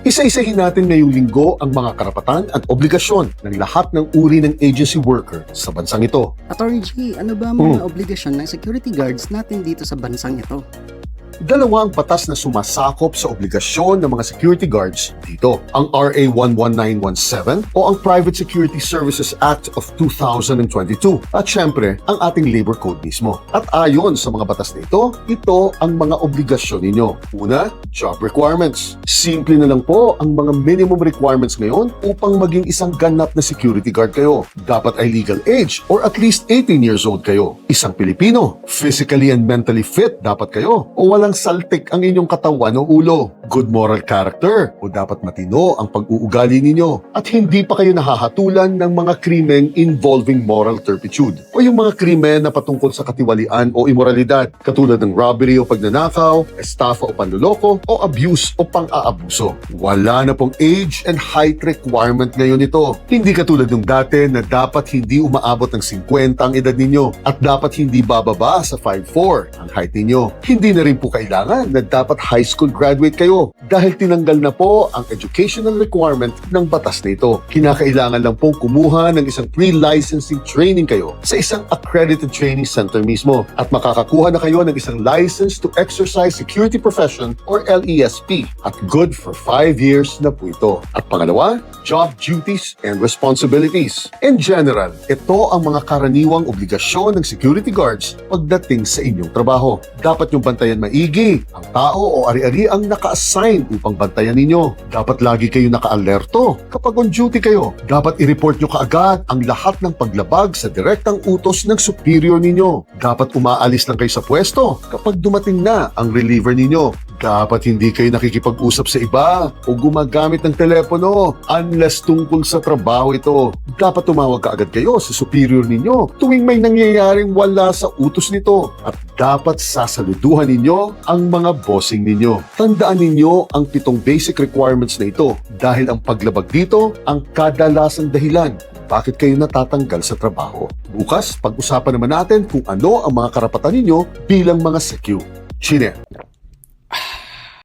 Isa-isahin natin ngayong linggo ang mga karapatan at obligasyon ng lahat ng uri ng agency worker sa bansang ito. Attorney G, ano ba ang mga obligasyon ng security guards natin dito sa bansang ito? Dalawa ang batas na sumasakop sa obligasyon ng mga security guards dito. Ang RA 11917 o ang Private Security Services Act of 2022 at syempre ang ating labor code mismo. At ayon sa mga batas na ito ang mga obligasyon ninyo. Una, job requirements. Simple na lang po ang mga minimum requirements ngayon upang maging isang ganap na security guard kayo. Dapat ay legal age or at least 18 years old kayo. Isang Pilipino, physically and mentally fit dapat kayo o walang saltik ang inyong katawan o ulo. Good moral character o dapat matino ang pag-uugali ninyo at hindi pa kayo nahahatulan ng mga krimen involving moral turpitude o yung mga krimen na patungkol sa katiwalian o imoralidad katulad ng robbery o pagnanakaw, estafa o panloloko o abuse o pang-aabuso. Wala na pong age and height requirement ngayon ito. Hindi katulad ng dati na dapat hindi umaabot ng 50 ang edad ninyo at dapat hindi bababa sa 5'4 ang height ninyo. Hindi na rin po kailangan na dapat high school graduate kayo dahil tinanggal na po ang educational requirement ng batas na ito. Kinakailangan lang pong kumuha ng isang pre-licensing training kayo sa isang accredited training center mismo at makakakuha na kayo ng isang license to exercise security profession or LESP at good for 5 years na po ito. At pangalawa, job duties and responsibilities. In general, ito ang mga karaniwang obligasyon ng security guards pagdating sa inyong trabaho. Dapat yung bantayan maigi ang tao o ari-ari ang naka-assign upang bantayan ninyo. Dapat lagi kayo naka-alerto kapag on duty kayo. Dapat i-report nyo kaagad ang lahat ng paglabag sa direktang utos ng superior ninyo. Dapat umaalis lang kayo sa pwesto kapag dumating na ang reliever ninyo. Dapat hindi kayo nakikipag-usap sa iba o gumagamit ng telepono unless tungkol sa trabaho ito. Dapat tumawag kaagad kayo sa superior ninyo tuwing may nangyayaring wala sa utos nito at dapat sasaluduhan ninyo ang mga bossing ninyo. Tandaan ninyo ang 7 basic requirements na ito dahil ang paglabag dito ang kadalasang dahilan bakit kayo natatanggal sa trabaho. Bukas, pag-usapan naman natin kung ano ang mga karapatan ninyo bilang mga secure. Chine.